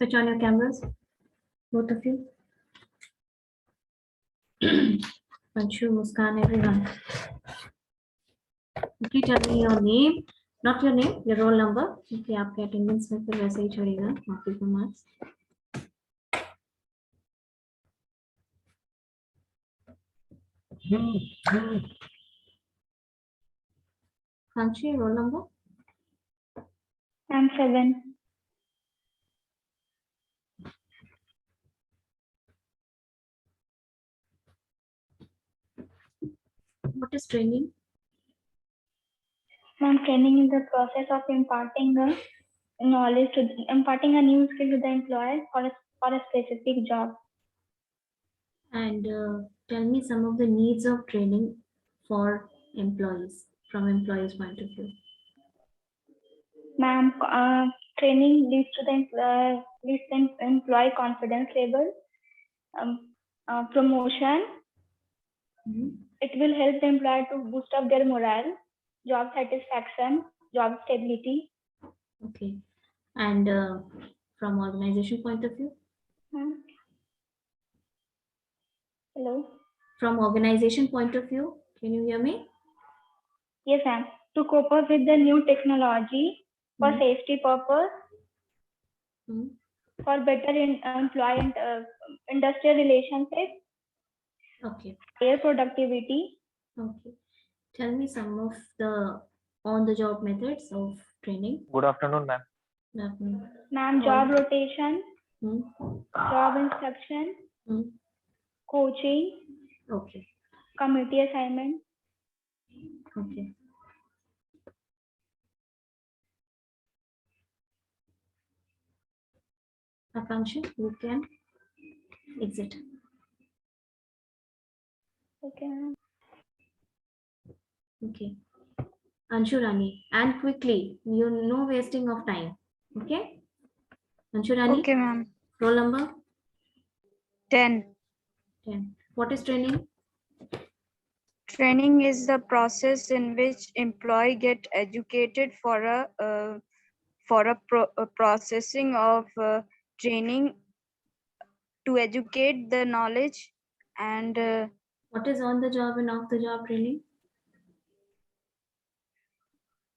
Switch on your cameras, both of you. Anshu, Muskan, everyone. Okay, tell me your name, not your name, your roll number. Okay, आपके attendance में फिर वैसे ही छोड़ेगा marking for marks. Anshu, roll number. I'm 7. What is training? Ma'am, training is the process of imparting a knowledge to imparting a new skill to the employer for a specific job. And tell me some of the needs of training for employees from employees' point of view. Ma'am, training leads to the employee confidence level, promotion. It will help the employer to boost up their morale, job satisfaction, job stability. Okay. And from organization point of view? Hello? From organization point of view, can you hear me? Yes, ma'am. To cope up with the new technology for safety purpose, for better employee and industrial relationships. Okay. Higher productivity. Okay. Tell me some of the on-the-job methods of training. Good afternoon, ma'am. Good afternoon. Ma'am, job rotation, job instruction, coaching, okay, committee assignment. Okay. Akanksha, you can exit. Okay, ma'am. Okay. Anshurani, and quickly, no wasting of time. Okay? Anshurani? Okay, ma'am. Roll number? 10. 10. What is training? Training is the process in which employee get educated for a processing of training to educate the knowledge and what is on the job and off the job training?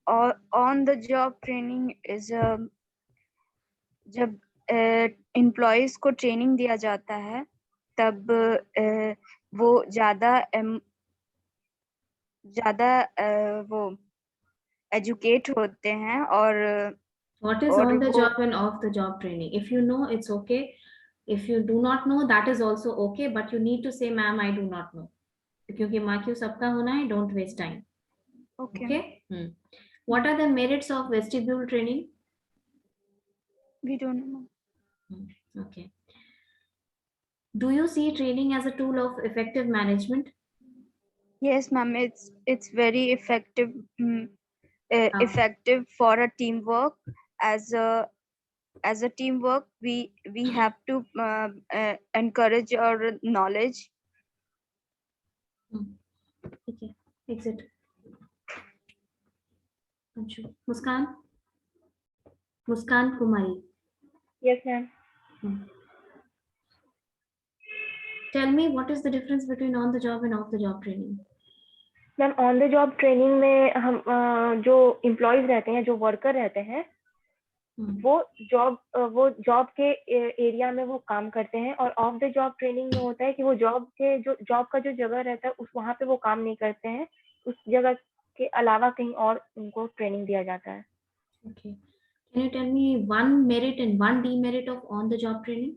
On the job training is जब employees को training दिया जाता है तब वो ज़्यादा वो educate होते हैं और what is on the job and off the job training? If you know, it's okay. If you do not know, that is also okay, but you need to say, ma'am, I do not know. क्योंकि MARQ सबका होना है, don't waste time. Okay. What are the merits of vestibule training? We don't know. Okay. Do you see training as a tool of effective management? Yes, ma'am. It's very effective. Effective for a teamwork. As a teamwork, we have to encourage our knowledge. Okay. Exit. Muskan Kumari. Yes, ma'am. Tell me, what is the difference between on the job and off the job training? Ma'am, on the job training में हम जो employees रहते हैं, जो worker रहते हैं, वो job के एरिया में वो काम करते हैं, और ऑफ द जॉब ट्रेनिंग में होता है कि वो जॉब का जो जगह रहता है वहाँ पे वो काम नहीं करते हैं, उस जगह के अलावा कहीं और उनको ट्रेनिंग दिया जाता है. Okay. Can you tell me one merit and one demerit of on the job training?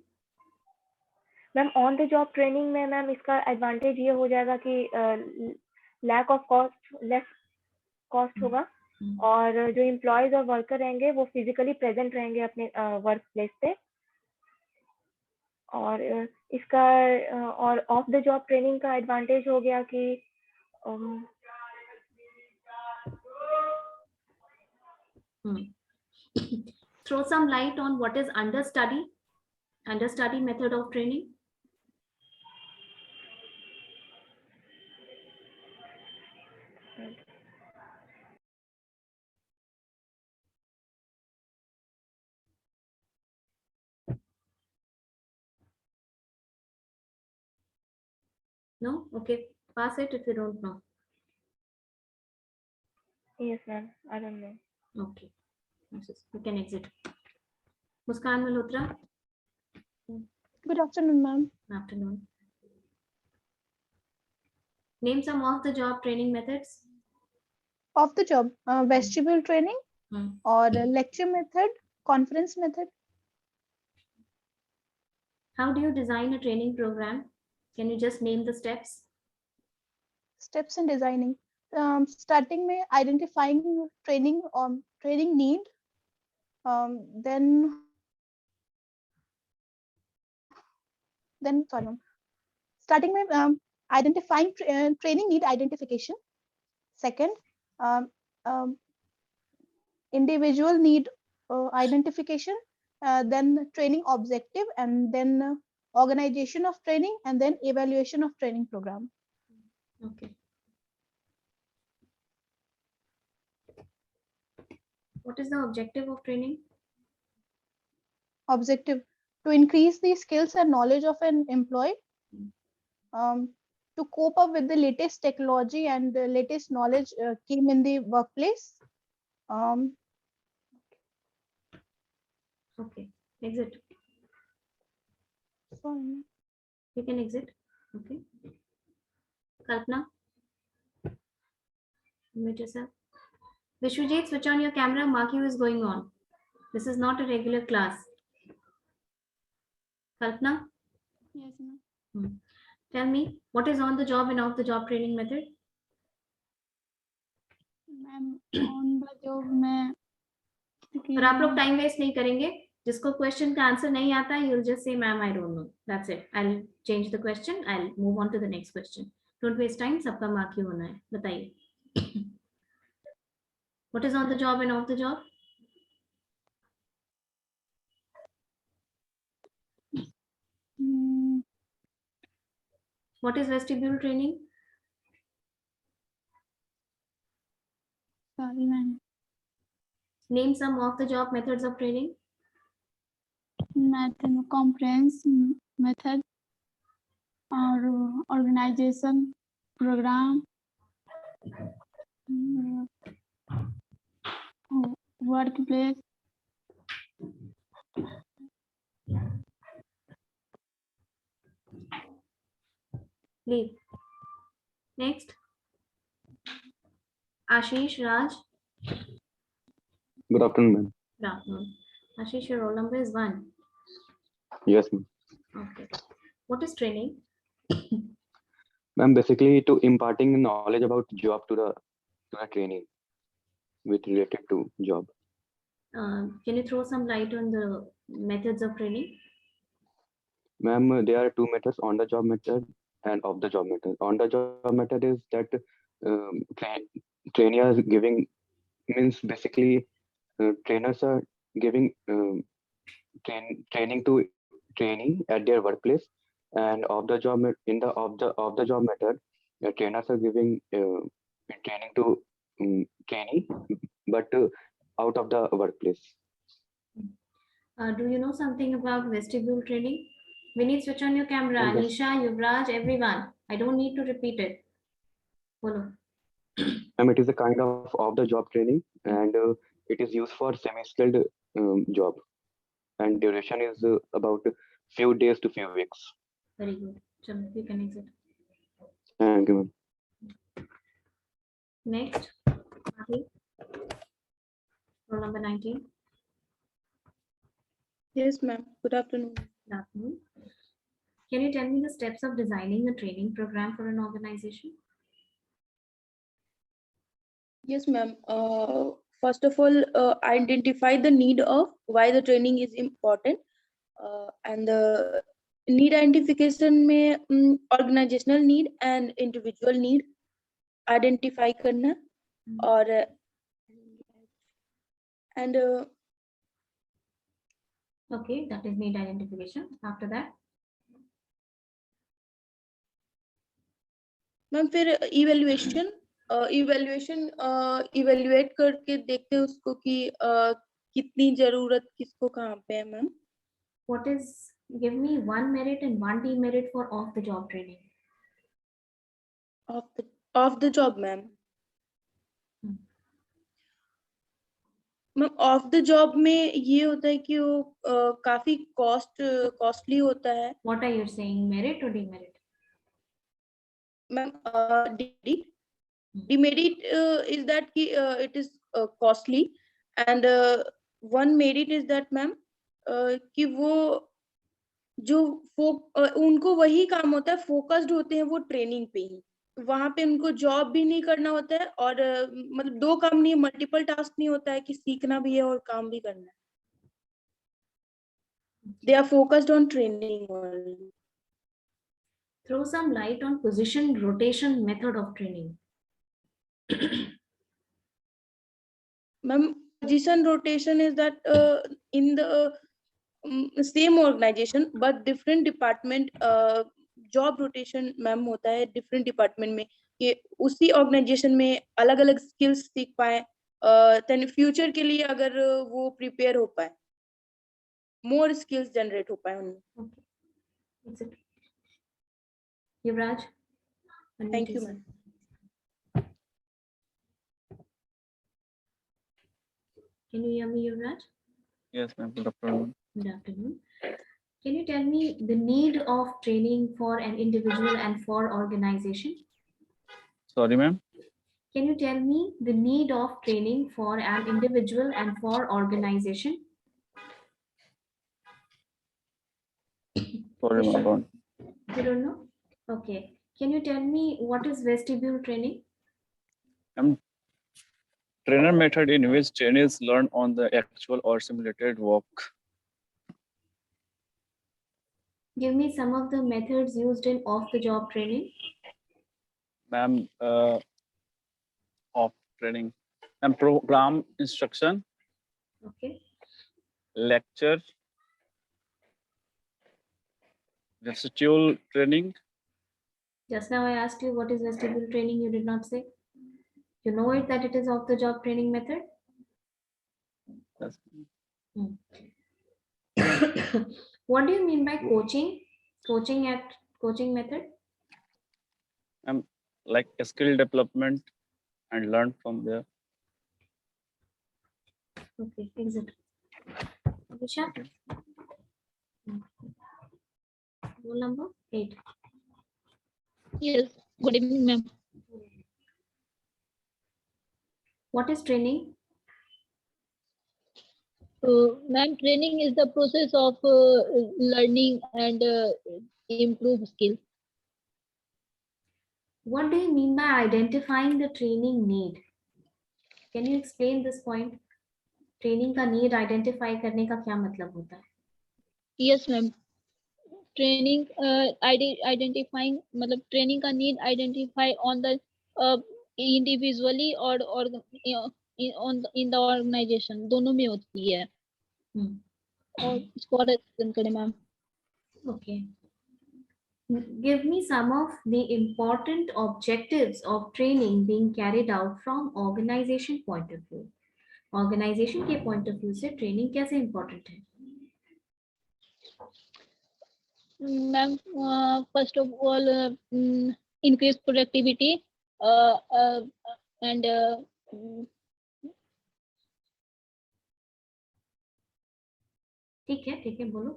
Ma'am, on the job training में मैम इसका एडवांटेज ये हो जाएगा कि लैक ऑफ लेस कॉस्ट होगा, और जो एम्प्लॉयज और वर्कर रहेंगे वो फिजिकली प्रेजेंट रहेंगे अपने वर्क प्लेस पे, और इसका और ऑफ द जॉब ट्रेनिंग का एडवांटेज हो गया कि throw some light on what is understudy method of training. No? Okay. Pass it if you don't know. Yes, ma'am. I don't know. Okay. You can exit. Muskan Malhotra. Good afternoon, ma'am. Afternoon. Name some of the job training methods. Of the job, vestibule training Hmm. or lecture method, conference method. How do you design a training program? Can you just name the steps? Steps in designing. Starting में identifying training need. Then sorry, starting में identifying training need identification. Second, um, um, individual need identification. Then training objective, and then organization of training, and then evaluation of training program. Okay. What is the objective of training? Objective: to increase the skills and knowledge of an employee, to cope up with the latest technology and the latest knowledge came in the workplace. Okay. Exit. Sorry. You can exit. Okay. Kalpana. Mute yourself. Vishwajit, switch on your camera. MARQ is going on. This is not a regular class. Kalpana. Yes, ma'am. Tell me, what is on the job and off the job training method? Ma'am, on the job में और आप लोग time waste नहीं करेंगे. जिसको question का answer नहीं आता है, you'll just say, ma'am, I don't know. That's it. I'll change the question. I'll move on to the next question. Don't waste time. सबका मार्क ही होना है. बताइए. What is on the job and off the job? What is vestibule training? Sorry, ma'am. Name some of the job methods of training. Method, conference method, or organization program, workplace. Leave. Next. Ashish Raj. Good afternoon, ma'am. Good afternoon. Ashish, your roll number is 1. Yes, ma'am. Okay. What is training? Ma'am, basically to imparting knowledge about job to the training with related to job. Can you throw some light on the methods of training? Ma'am, there are two methods: on the job method and off the job method. On the job method is that trainers giving, means basically trainers are giving training to trainee at their workplace, and of the job in the of the job method, trainers are giving training to trainee, but out of the workplace. Do you know something about vestibule training? We need switch on your camera. And Anisha, Yuvraj, everyone. I don't need to repeat it. Follow. it is a kind of the job training, and it is used for semi-skilled job, and duration is about few days to few weeks. Very good. Chalo, we can exit. Thank you, ma'am. Next. Ahi. Roll number 19. Yes, ma'am. Good afternoon. Good afternoon. Can you tell me the steps of designing a training program for an organization? Yes, ma'am. First of all, identify the need of why the training is important, and the need identification में organizational need and individual need identify करना, और and Okay, that is need identification. After that, ma'am फिर evaluation evaluate करके देखते हैं उसको कि कितनी जरूरत किसको कहाँ पे है ma'am. what is, give me one merit and one demerit for off the job training. Of the job ma'am. Ma'am of the job में ये होता है कि वो काफी कॉस्टली होता है। What are you saying, merit or demerit? Ma'am demerit is that कि it is costly and one merit is that ma'am कि वो जो उनको वही काम होता है, फोकस्ड होते हैं वो ट्रेनिंग पे ही, वहां पे उनको जॉब भी नहीं करना होता है और मतलब दो काम नहीं, मल्टीपल टास्क नहीं होता है कि सीखना भी है और काम भी करना है। They are focused on training only. Throw some light on position rotation method of training. Ma'am, position rotation is that in the same organization but different department, job rotation ma'am होता है different department में, कि उसी organization में अलग अलग skills सीख पाए, then future के लिए अगर वो prepare हो पाए, more skills generate हो पाए उनमें। Okay. That's it. Yuvraj? Thank you, ma'am. Can you hear me, Yuvraj? Yes, ma'am. Good afternoon. Good afternoon. Can you tell me the need of training for an individual and for organization? Sorry, ma'am. Can you tell me the need of training for an individual and for organization? Sorry, You ma'am. sure? You don't know? Okay. Can you tell me what is vestibule training? Trainer method in which trainees learn on the actual or simulated work. Give me some of the methods used in off-the-job training. Ma'am, of training. And program instruction. Okay. Lecture. Vestibule training. Just now I asked you what is vestibule training. You did not say. You know it that it is off-the-job training method. Yes. What do you mean by coaching? Coaching method? Like a skill development and learn from there. Okay, exit. Disha? Roll number 8. Yes, good evening, ma'am. What is training? Ma'am, training is the process of learning and improve skills. What do you mean by identifying the training need? Can you explain this point? Training का need identify करने का क्या मतलब होता है? Yes, ma'am. Training identifying मतलब training का need identify on the individually or in the organization, दोनों में होती है। और इसको और explain करें ma'am. Okay. Give me some of the important objectives of training being carried out from organization point of view. Organization के point of view से training कैसे important है? Ma'am, first of all, increase productivity and ठीक है बोलो।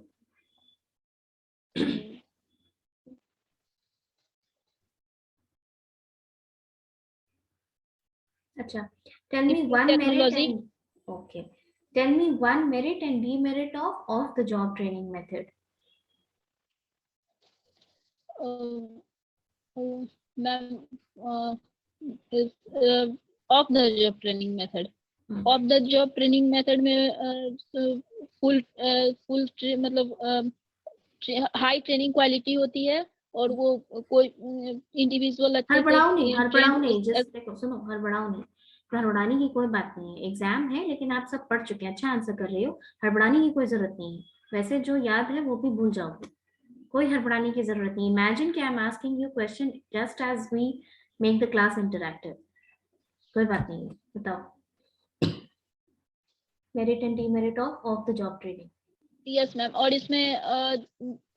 अच्छा, tell me one merit and okay. Tell me one merit and demerit of off-the-job training method. Ma'am, is off the job training method. Off the job training method में full मतलब high training quality होती है और वो कोई individual अच्छे से हड़बड़ाओ नहीं, जस्ट देखो सुनो, हड़बड़ाने की कोई बात नहीं है। एग्जाम है लेकिन आप सब पढ़ चुके हैं, अच्छा आंसर कर रहे हो, हड़बड़ाने की कोई जरूरत नहीं है। वैसे जो याद है वो भी भूल जाओगे, कोई हड़बड़ाने की जरूरत नहीं। इमेजिन कि I am asking you question just as we make the class interactive. कोई बात नहीं है, बताओ। Merit and demerit of the job training. Yes ma'am, और इसमें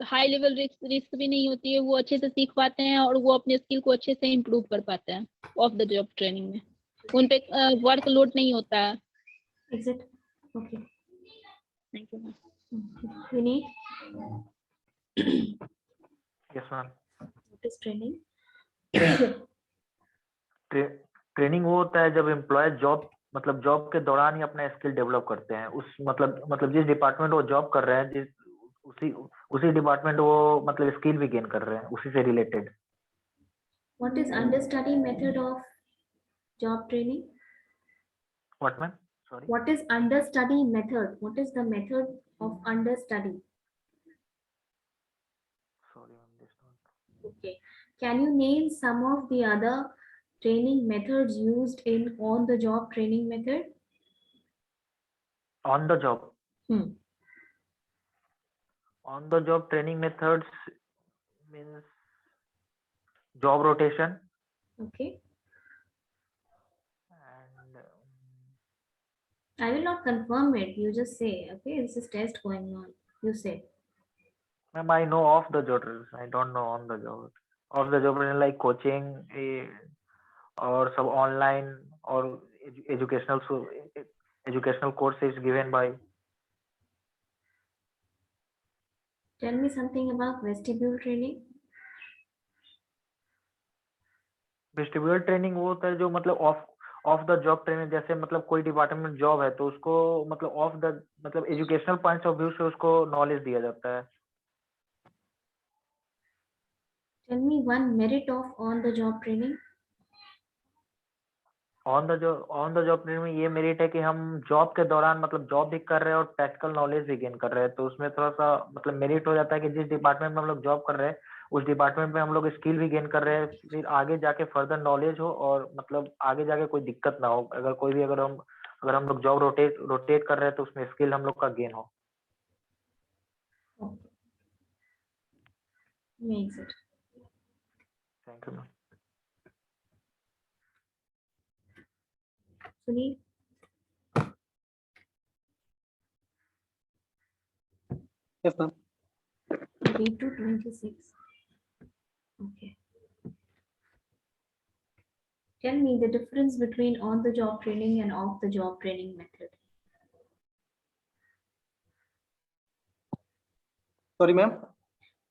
हाई लेवल रिस्क भी नहीं होती है, वो अच्छे से सीख पाते हैं और वो अपने स्किल को अच्छे से इम्प्रूव कर पाते हैं ऑफ द जॉब ट्रेनिंग में, उन पे वर्कलोड नहीं होता है। Is it okay? Thank you ma'am. Vinny, yes ma'am. what is training? Training वो होता है जब एम्प्लॉय जॉब मतलब जॉब के दौरान ही अपना स्किल डेवलप करते हैं, उस मतलब जिस डिपार्टमेंट वो जॉब कर रहे हैं, जिस उसी डिपार्टमेंट वो मतलब स्किल भी गेन कर रहे हैं उसी से related. What is understudy method of job training? What ma'am? Sorry. What is understudy method? What is the method of understudy? Sorry ma'am, this not. Okay. Can you name some of the other training methods used in on-the-job training method? On the job Hmm. on the job training methods means job rotation Okay. and I will not confirm it. You just say, okay, this is test going on. You say. ma'am, I know off the job drills, I don't know on the job. Off the job drills like coaching or some online or educational courses given by. Tell me something about vestibule training. Vestibule training वो होता है जो मतलब of the job training, जैसे मतलब कोई department job है तो उसको मतलब ऑफ द मतलब एजुकेशनल पॉइंट ऑफ व्यू से उसको नॉलेज दिया जाता है। Tell me one merit of on-the-job training. On the job training में ये मेरिट है कि हम जॉब के दौरान मतलब जॉब भी कर रहे हैं और प्रैक्टिकल नॉलेज भी गेन कर रहे हैं, तो उसमें थोड़ा सा मतलब मेरिट हो जाता है कि जिस डिपार्टमेंट में हम लोग जॉब कर रहे हैं उस डिपार्टमेंट में हम लोग स्किल भी गेन कर रहे हैं, फिर आगे जाके फर्दर नॉलेज हो और मतलब आगे जाके कोई दिक्कत ना हो, अगर हम लोग जॉब रोटेट कर रहे हैं तो उसमें स्किल हम लोग का गेन हो। Okay. Makes it. Thank you ma'am. Sunil. Yes, ma'am. Read to 26. Okay. Tell me the difference between on-the-job training and off-the-job training method. Sorry, ma'am.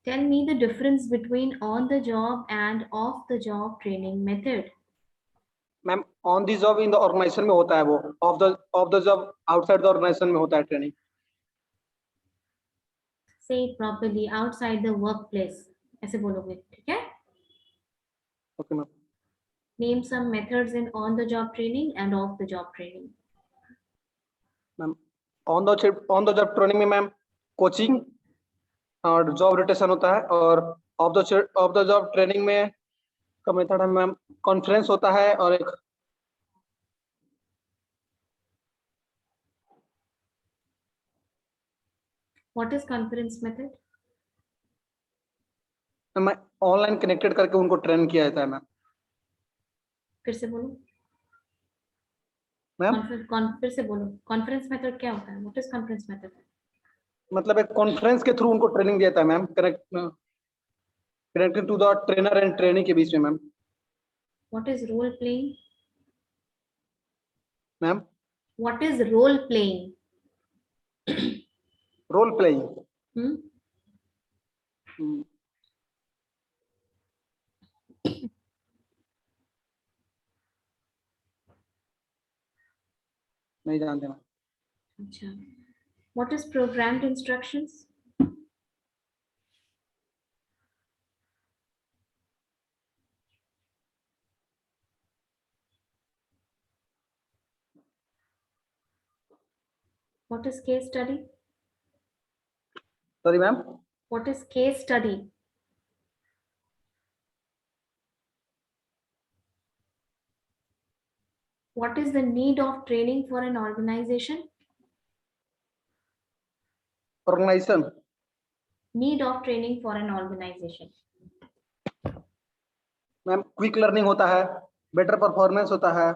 Tell me the difference between on-the-job and off-the-job training method. Ma'am, on the job in the organization में होता है वो, off the job outside the organization में होता है training. Say it properly. Outside the workplace. ऐसे बोलोगे, ठीक है? Okay, ma'am. Name some methods in on-the-job training and off-the-job training. Ma'am, on the job training में ma'am coaching और job rotation होता है, और off the job training में का मेथड है मैम कॉन्फ्रेंस होता है और एक What is conference method? मैं ऑनलाइन कनेक्टेड करके उनको ट्रेन किया जाता है मैम। फिर से बोलो मैम फिर से बोलो कॉन्फ्रेंस मेथड क्या होता है? What is conference method? मतलब एक कॉन्फ्रेंस के थ्रू उनको ट्रेनिंग दिया जाता है ma'am, connected to the trainer and training के बीच में ma'am. What is role playing? Ma'am what is role playing? Role playing नहीं जानते मैम। अच्छा, what is programmed instructions? What is case study? Sorry ma'am. What is case study? What is the need of training for an organization? Organization Need of training for an organization. Ma'am quick learning होता है, better performance होता है,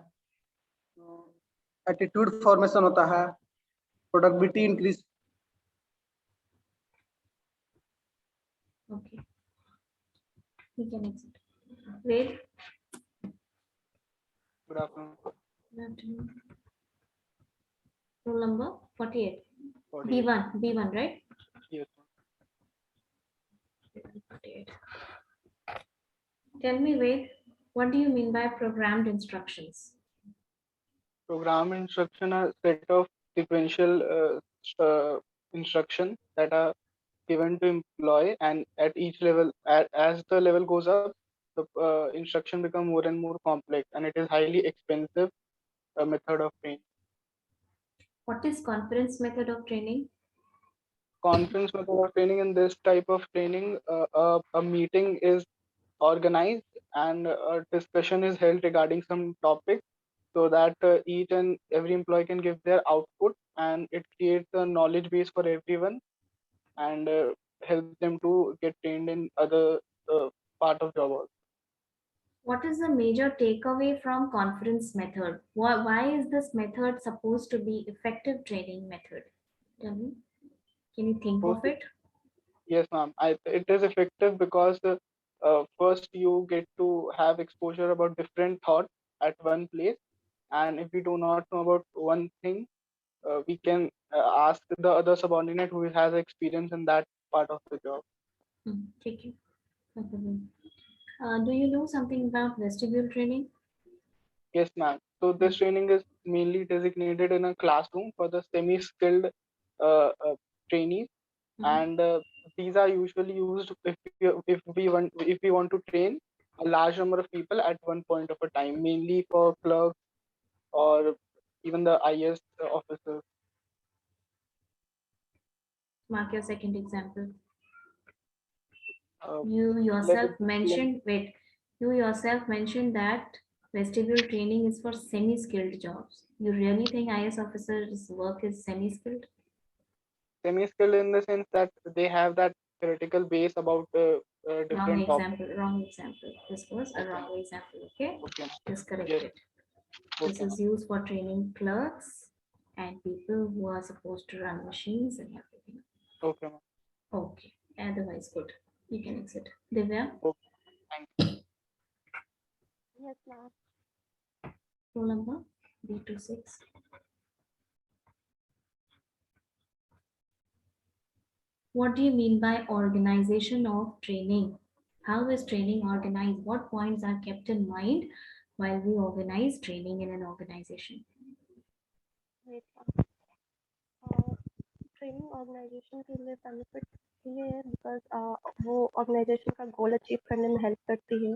attitude formation होता है, productivity increase. Okay. We can exit. Wait. Good afternoon. Good afternoon. Roll number 48. 48. B1, right? Yes. 48. Tell me, wait, what do you mean by programmed instructions? Program instruction are set of sequential instruction that are given to employee, and at each level, as the level goes up, the instruction become more and more complex, and it is highly expensive method of training. What is conference method of training? Conference method of training, in this type of training, a meeting is organized and a discussion is held regarding some topic, so that each and every employee can give their output, and it creates a knowledge base for everyone, and help them to get trained in other part of job also. What is the major takeaway from conference method? Why is this method supposed to be effective training method? Tell me. Can you think of it? Yes, ma'am. It is effective because first you get to have exposure about different thoughts at one place, and if we do not know about one thing, we can ask the other subordinate who has experience in that part of the job. Thank you. No problem. Do you know something about vestibule training? Yes, ma'am. So this training is mainly designated in a classroom for the semi-skilled trainees, and these are usually used if we want to train a large number of people at one point of a time, mainly for clerks or even the IS officers. Mark your second example. Uh, You yourself mentioned that vestibule training is for semi-skilled jobs. You really think IS officers' work is semi-skilled? Semi-skilled in the sense that they have that theoretical base about different topics. Wrong example. This was a wrong example. Okay. Okay. Just correct Yes. it. This Okay. is used for training clerks and people who are supposed to run machines and everything. Okay, ma'am. Okay. Otherwise, good. You can exit. Divya? Okay. Thank you. Yes, ma'am. Roll number B26. What do you mean by organization of training? How is training organized? What points are kept in mind while we organize training in an organization? Wait, training organization के लिए benefit ये है because वो organisation का goal achieve करने में help करती है,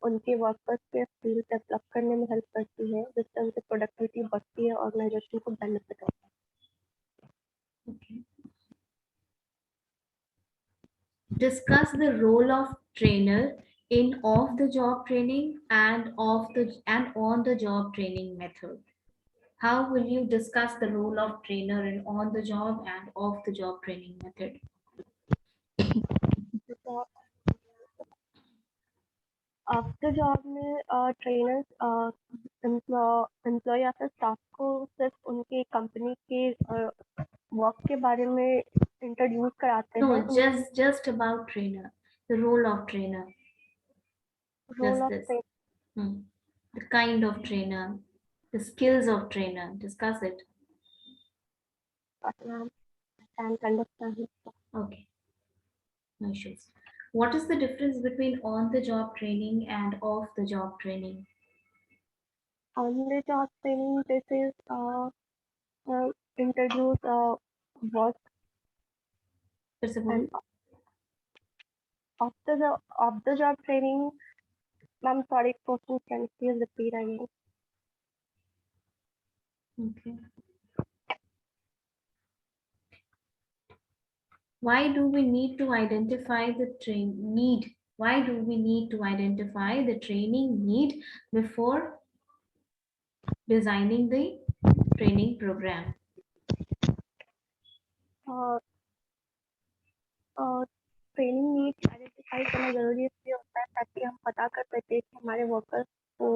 उनके वर्कर्स के स्किल डेवलप करने में हेल्प करती है, जिससे उनकी प्रोडक्टिविटी बढ़ती है, ऑर्गेनाइजेशन को बेनिफिट होता है। Okay. Discuss the role of trainer in off-the-job training and on-the-job training method. How will you discuss the role of trainer in on-the-job and off-the-job training method? After job में trainers employ या फिर staff को सिर्फ उनके company के work के बारे में इंट्रोड्यूस कराते हैं। No, just about trainer, the role of trainer. Role of Just this. The kind of trainer, the skills of trainer. Discuss it. Okay. No issues. What is the difference between on-the-job training and off-the-job training? On-the-job training, this is introduce work. First of all, off-the-job training, ma'am, sorry, question can you please repeat again? okay. Why do we need to identify the need? Why do we need to identify the training need before designing the training program? Training need identify करना जरूरी इसलिए होता है ताकि हम पता कर सके कि हमारे वर्कर्स को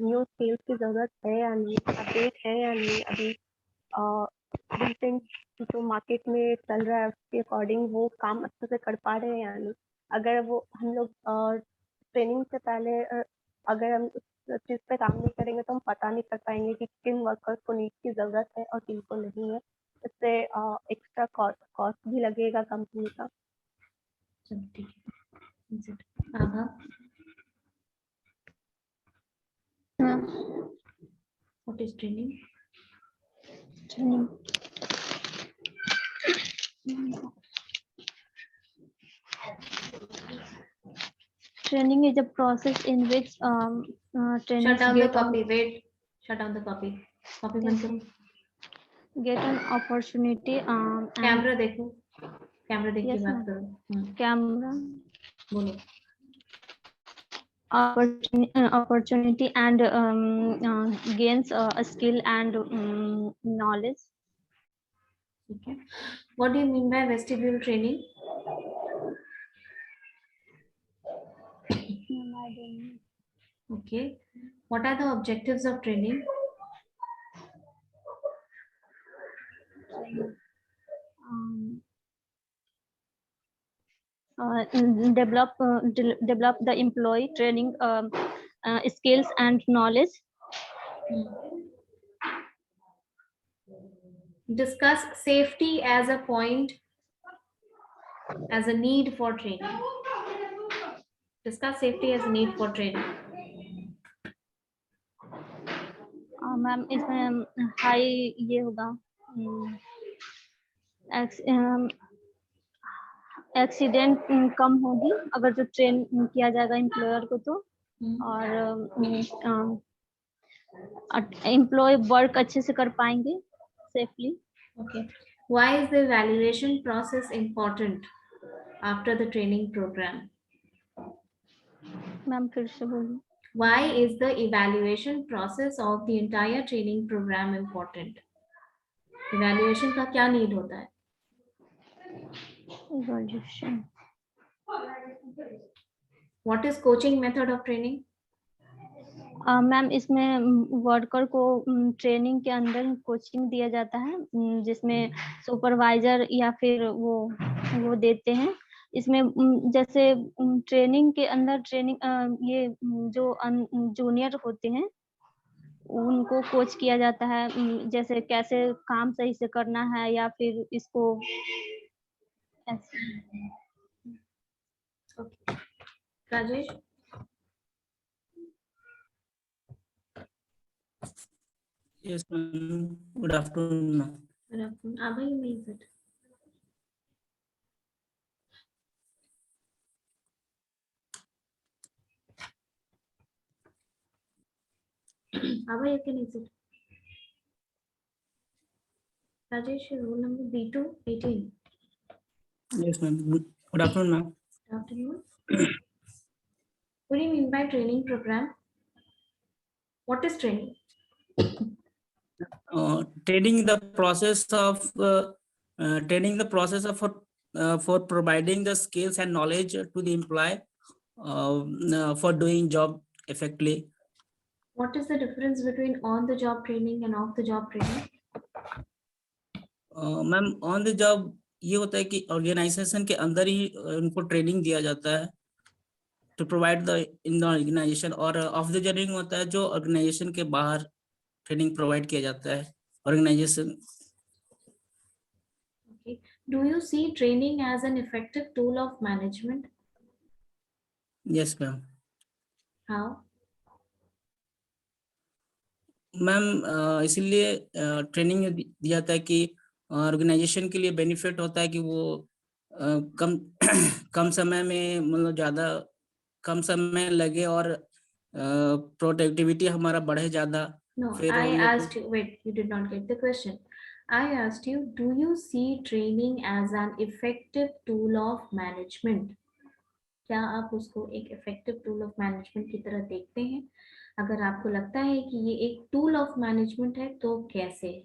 न्यू स्किल्स की जरूरत है या नहीं, अपडेट है या नहीं, अभी रिसेंट जो मार्केट में चल रहा है उसके अकॉर्डिंग वो काम अच्छे से कर पा रहे हैं या नहीं। अगर वो हम लोग ट्रेनिंग से पहले अगर हम उस चीज़ पे काम नहीं करेंगे तो हम पता नहीं कर पाएंगे कि किन वर्कर्स को नीड की ज़रूरत है और किन को नहीं है। इससे एक्स्ट्रा कॉस्ट भी लगेगा कंपनी का। चलो ठीक है। आभा, what is training? Training is a process in which trainings Shut down the get copy. Wait. Shut down the copy. Copy बंद करो. get an opportunity. कैमरा देखो. कैमरा देख के Yes, बात ma'am. करो. Camera. बोलो. Opportunity and gains a skill and knowledge. Okay. What do you mean by vestibule training? Okay. What are the objectives of training? Develop the employee training skills and knowledge. Discuss safety as a point, as a need for training. Discuss safety as a need for training. Ma'am इसमें high ये होगा accident कम होगी अगर जो train किया जाएगा employer को तो, और एम्प्लॉय वर्क अच्छे से कर पाएंगे safely. Okay. Why is the evaluation process important after the training program? Ma'am फिर से बोलिए. Why is the evaluation process of the entire training program important? Evaluation का क्या need होता है? Evaluation. What is coaching method of training? Ma'am इसमें worker को training के अंदर कोचिंग दिया जाता है जिसमें सुपरवाइजर या फिर वो देते हैं. इसमें जैसे ट्रेनिंग के अंदर ये जो जूनियर होते हैं उनको कोच किया जाता है, जैसे कैसे काम सही से करना है या फिर इसको ऐसे. Okay. Rajesh? Yes, ma'am. Good afternoon, ma'am. Good afternoon. Abha, you may sit. Abha, you can exit. Rajesh, roll number B2, 18. Yes, ma'am. Good afternoon, ma'am. Good afternoon. What do you mean by training program? What is training? Training the process of for providing the skills and knowledge to the employee for doing job effectively. What is the difference between on-the-job training and off-the-job training? Ma'am on the job ये होता है कि organisation के अंदर ही उनको training दिया जाता है to provide the in the organization, और ऑफ द जॉब होता है जो ऑर्गेनाइजेशन के बाहर ट्रेनिंग प्रोवाइड किया जाता है organisation. Okay. Do you see training as an effective tool of management? Yes, ma'am. How? Ma'am इसीलिए ट्रेनिंग दिया जाता है कि ऑर्गेनाइजेशन के लिए बेनिफिट होता है कि वो कम कम समय में मतलब ज्यादा कम समय लगे और प्रोडक्टिविटी हमारा बढ़े ज्यादा. No, I asked you, wait, you did not get the question. I asked you, do you see training as an effective tool of management? क्या आप उसको एक effective tool of management की तरह देखते हैं? अगर आपको लगता है कि ये एक tool of management है तो कैसे है?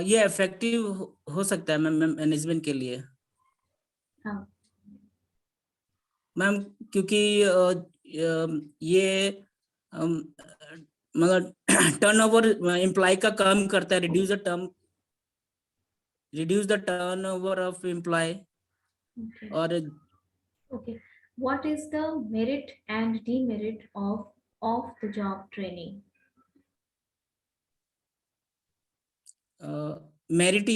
ये इफेक्टिव हो सकता है मैम मैनेजमेंट के लिए. हाँ. मैम क्योंकि ये मतलब टर्नओवर एम्प्लॉय का कम करता है, reduce the turnover of employ. और okay, what is the merit and demerit of the job training? Merit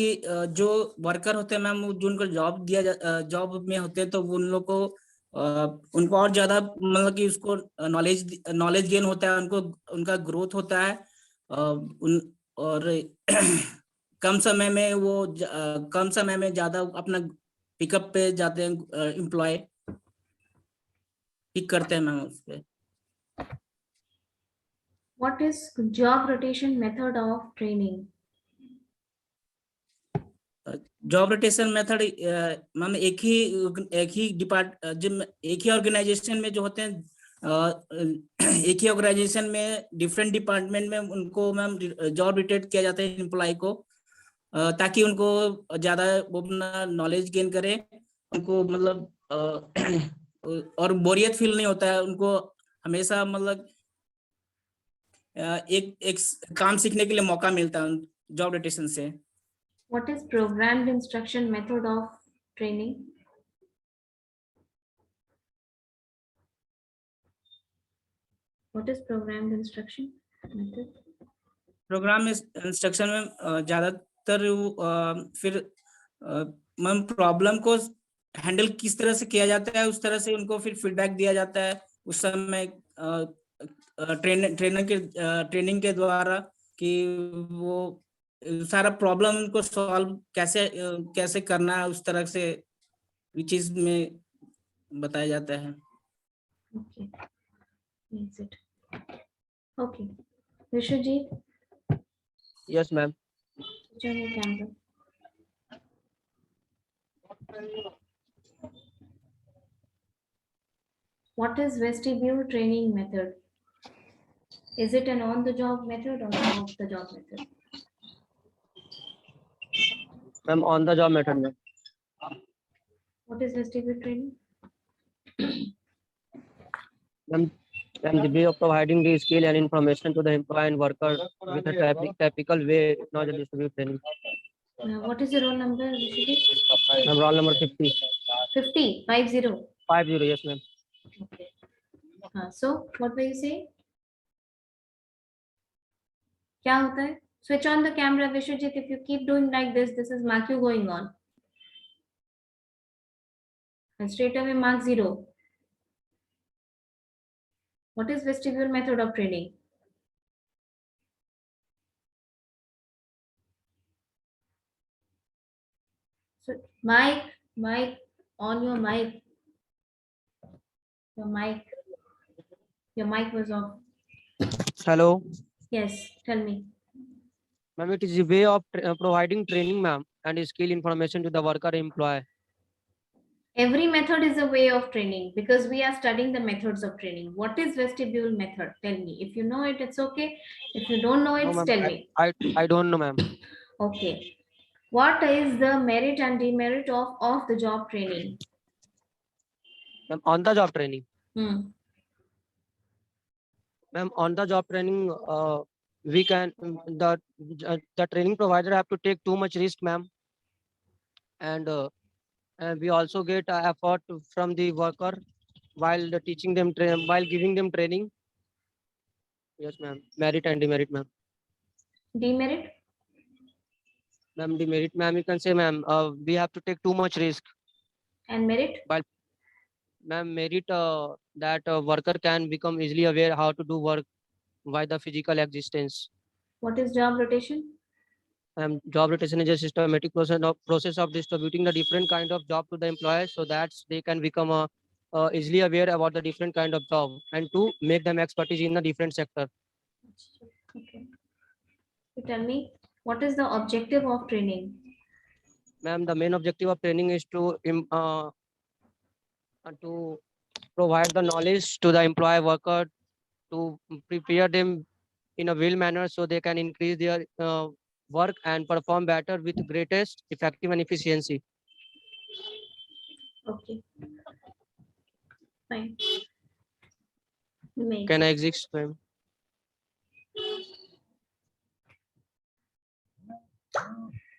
जो वर्कर होते हैं मैम, जो उनको जॉब में होते हैं, तो उन लोग को उनको और ज्यादा मतलब कि उसको नॉलेज गेन होता है, उनको उनका ग्रोथ होता है। और कम समय में वो कम समय में ज्यादा अपना पिकअप पे जाते हैं, एम्प्लॉय पिक करते हैं मैम उस पे। What is job rotation method of training? Job rotation method ma'am एक ही ऑर्गेनाइजेशन में जो होते हैं, एक ही ऑर्गेनाइजेशन में डिफरेंट डिपार्टमेंट में उनको मैम जॉब रोटेट किया जाता है एम्प्लॉय को, ताकि उनको ज्यादा वो अपना नॉलेज गेन करे, उनको मतलब और बोरियत फील नहीं होता है, उनको हमेशा मतलब एक काम सीखने के लिए मौका मिलता है जॉब रोटेशन से। What is programmed instruction method of training? What is programmed instruction method? Programme instruction में ज्यादातर फिर मैम प्रॉब्लम को हैंडल किस तरह से किया जाता है, उस तरह से उनको फिर फीडबैक दिया जाता है उस समय ट्रेनिंग के द्वारा, कि वो सारा प्रॉब्लम उनको सॉल्व कैसे करना है, उस तरह से चीज में बताया जाता है। Okay, is it? Okay, Vishwajit. Yes, ma'am. Switch on your camera. What is vestibule training method? Is it an on-the-job method or an off-the-job method? Ma'am, on the job method, ma'am. What is vestibule training? Ma'am, the way of providing the skill and information to the employee and worker with a typical way, not the vestibule training. What is your roll number, Vishwajit? Ma'am, roll number 50. 50, 50. 50, yes, ma'am. Okay. So, what were you saying? क्या होता है? Switch on the camera, Vishwajit. If you keep doing like this is MARQ going on. And straight away mark 0. What is vestibule method of training? So, mic, on your mic. Your mic was off. Hello. Yes, tell me. Ma'am, it is the way of providing training, ma'am, and skill information to the worker employee. Every method is a way of training because we are studying the methods of training. What is vestibule method? Tell me. If you know it, it's okay. If you don't know it, No, tell me. I don't know, ma'am. Okay. What is the merit and demerit of the job training? Ma'am, on the job training. Ma'am, on the job training, we can the training provider have to take too much risk, ma'am, and we also get effort from the worker while teaching them while giving them training. Yes, ma'am. Merit and demerit, ma'am. Demerit? Ma'am, demerit, ma'am, you can say, ma'am, we have to take too much risk. And merit? While, ma'am, merit, that worker can become easily aware how to do work by the physical existence. What is job rotation? Job rotation is a systematic process of distributing the different kind of job to the employees so that they can become easily aware about the different kind of job and to make them expertise in the different sector. Okay. So tell me, what is the objective of training? Ma'am, the main objective of training is to provide the knowledge to the employee worker, to prepare them in a well manner so they can increase their work and perform better with greatest effective and efficiency. Okay. Fine. May. Can I exist, ma'am?